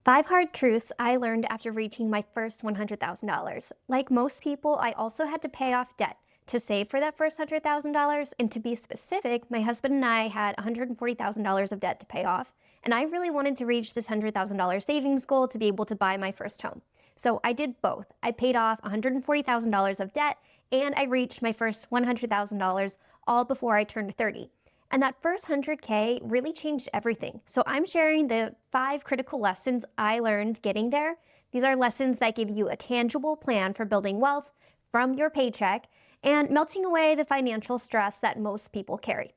5 hard truths I learned after reaching my first $100,000. Like most people, I also had to pay off debt to save for that first $100,000. And to be specific, my husband and I had $140,000 of debt to pay off. And I really wanted to reach this $100,000 savings goal to be able to buy my first home. So I did both. I paid off $140,000 of debt and I reached my first $100,000 all before I turned 30. And that first 100K really changed everything. So I'm sharing the 5 critical lessons I learned getting there. These are lessons that give you a tangible plan for building wealth from your paycheck and melting away the financial stress that most people carry.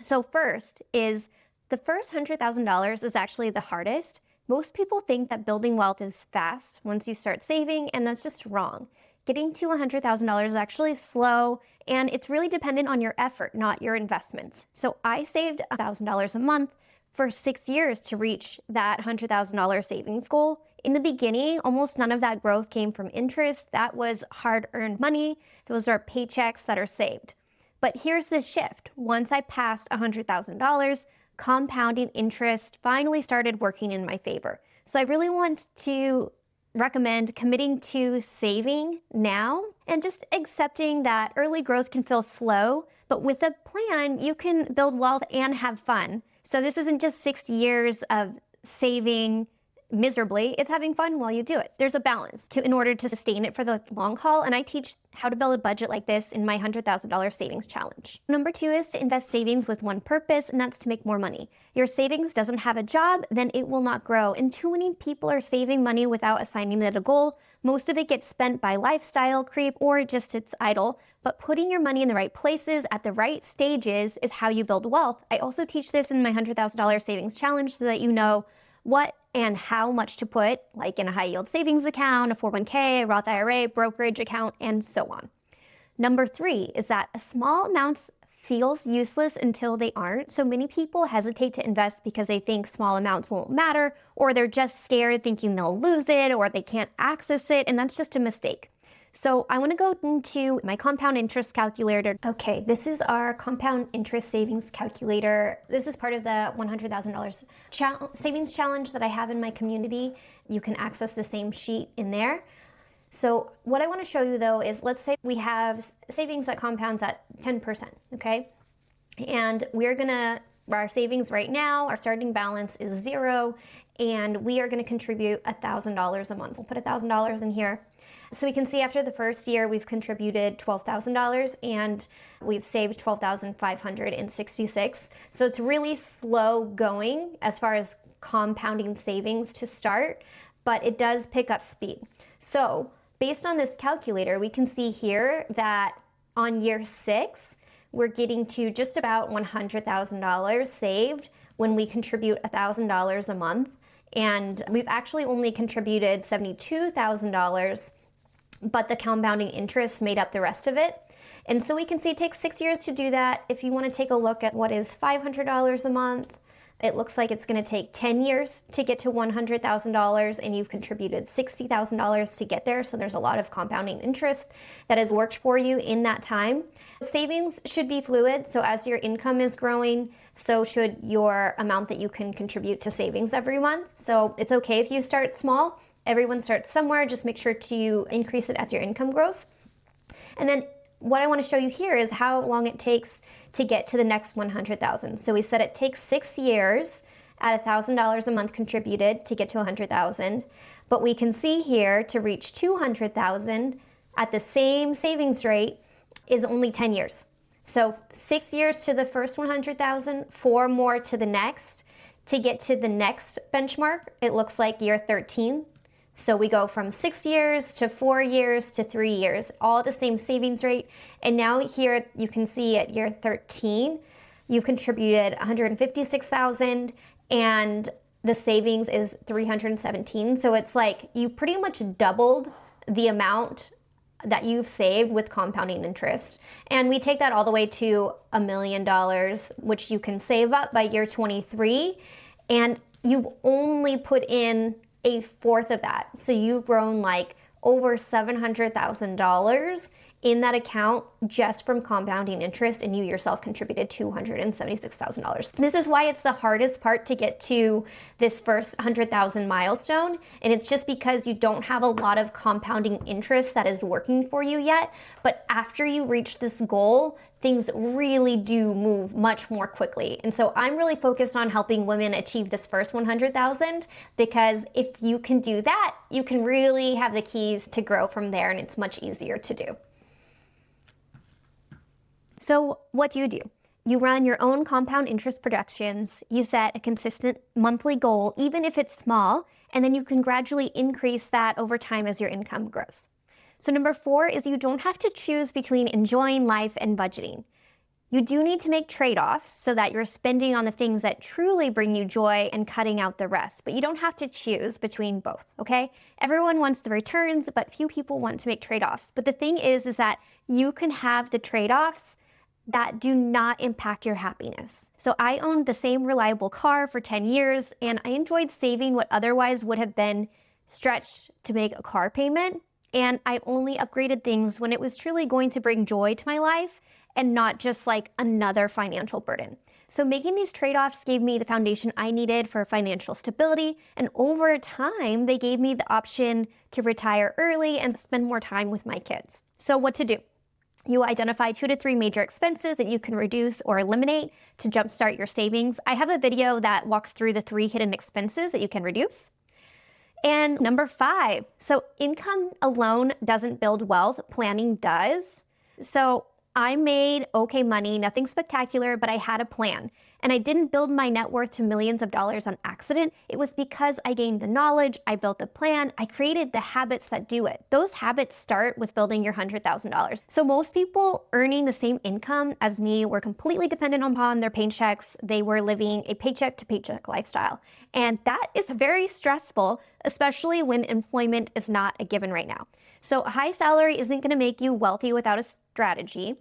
So first is the first $100,000 is actually the hardest. Most people think that building wealth is fast once you start saving, and that's just wrong. Getting to $100,000 is actually slow, and it's really dependent on your effort, not your investments. So I saved $1,000 a month for 6 years to reach that $100,000 savings goal. In the beginning, almost none of that growth came from interest. That was hard-earned money. Those are paychecks that are saved. But here's the shift. Once I passed $100,000, compounding interest finally started working in my favor. So I really want to recommend committing to saving now and just accepting that early growth can feel slow, but with a plan, you can build wealth and have fun. So this isn't just 6 years of saving miserably, it's having fun while you do it. There's a balance in order to sustain it for the long haul, and I teach how to build a budget like this in my $100,000 savings challenge. Number 2 is to invest savings with one purpose, and that's to make more money. Your savings doesn't have a job, then it will not grow, and too many people are saving money without assigning it a goal. Most of it gets spent by lifestyle creep or just sits idle, but putting your money in the right places at the right stages is how you build wealth. I also teach this in my $100,000 savings challenge so that you know what and how much to put, like in a high yield savings account, a 401k, a Roth IRA, brokerage account, and so on. Number 3 is that a small amounts feels useless until they aren't. So many people hesitate to invest because they think small amounts won't matter, or they're just scared thinking they'll lose it, or they can't access it, and that's just a mistake. So I want to go into my compound interest calculator. Okay, this is our compound interest savings calculator. This is part of the $100,000 savings challenge that I have in my community. You can access the same sheet in there. So what I want to show you though is, let's say we have savings that compounds at 10%, okay? And our savings right now, our starting balance is 0, and we are going to contribute $1,000 a month. We'll put $1,000 in here. So we can see after the first year, we've contributed $12,000 and we've saved $12,566. So it's really slow going as far as compounding savings to start, but it does pick up speed. So based on this calculator, we can see here that on year 6, we're getting to just about $100,000 saved when we contribute $1,000 a month. And we've actually only contributed $72,000, but the compounding interest made up the rest of it. And so we can see it takes 6 years to do that. If you want to take a look at what is $500 a month, it looks like it's going to take 10 years to get to $100,000, and you've contributed $60,000 to get there. So there's a lot of compounding interest that has worked for you in that time. Savings should be fluid. So as your income is growing, so should your amount that you can contribute to savings every month. So it's okay if you start small. Everyone starts somewhere. Just make sure to increase it as your income grows. And then what I want to show you here is how long it takes to get to the next 100,000. So we said it takes 6 years at $1,000 a month contributed to get to 100,000. But we can see here to reach 200,000 at the same savings rate is only 10 years. So 6 years to the first 100,000, 4 more to the next. To get to the next benchmark, it looks like year 13. So we go from 6 years to 4 years to 3 years, all at the same savings rate. And now here you can see at year 13, you've contributed 156,000 and the savings is 317. So it's like you pretty much doubled the amount that you've saved with compounding interest. And we take that all the way to $1 million, which you can save up by year 23. And you've only put in a fourth of that. So you've grown like over $700,000 in that account just from compounding interest, and you yourself contributed $276,000. This is why it's the hardest part to get to this first 100,000 milestone, and it's just because you don't have a lot of compounding interest that is working for you yet. But after you reach this goal, things really do move much more quickly. And so I'm really focused on helping women achieve this first 100,000, because if you can do that, you can really have the keys to grow from there, and it's much easier to do. So what do? You run your own compound interest projections, you set a consistent monthly goal, even if it's small, and then you can gradually increase that over time as your income grows. So number 4 is you don't have to choose between enjoying life and budgeting. You do need to make trade-offs so that you're spending on the things that truly bring you joy and cutting out the rest, but you don't have to choose between both, okay? Everyone wants the returns, but few people want to make trade-offs. But the thing is that you can have the trade-offs that do not impact your happiness. So I owned the same reliable car for 10 years, and I enjoyed saving what otherwise would have been stretched to make a car payment. And I only upgraded things when it was truly going to bring joy to my life and not just like another financial burden. So making these trade-offs gave me the foundation I needed for financial stability. And over time, they gave me the option to retire early and spend more time with my kids. So what to do? You identify 2 to 3 major expenses that you can reduce or eliminate to jumpstart your savings. I have a video that walks through the 3 hidden expenses that you can reduce. And number 5, so income alone doesn't build wealth, planning does. So I made okay money, nothing spectacular, but I had a plan. And I didn't build my net worth to millions of dollars on accident. It was because I gained the knowledge, I built the plan, I created the habits that do it. Those habits start with building your $100,000. So most people earning the same income as me were completely dependent upon their paychecks. They were living a paycheck to paycheck lifestyle. And that is very stressful, especially when employment is not a given right now. So a high salary isn't going to make you wealthy without a strategy.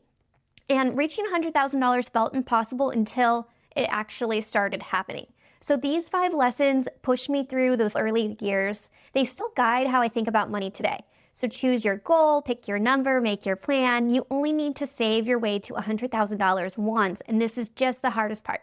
And reaching $100,000 felt impossible until it actually started happening. So these 5 lessons pushed me through those early years. They still guide how I think about money today. So choose your goal, pick your number, make your plan. You only need to save your way to $100,000 once, and this is just the hardest part.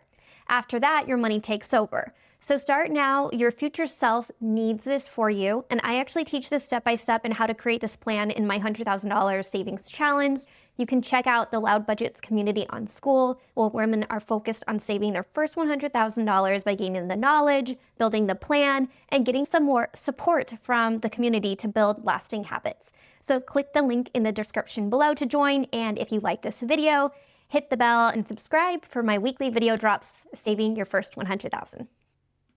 After that, your money takes over. So start now. Your future self needs this for you. And I actually teach this step-by-step and how to create this plan in my $100,000 savings challenge. You can check out the Loud Budgets community on School, where women are focused on saving their first $100,000 by gaining the knowledge, building the plan, and getting some more support from the community to build lasting habits. So click the link in the description below to join. And if you like this video, hit the bell and subscribe for my weekly video drops, saving your first $100,000.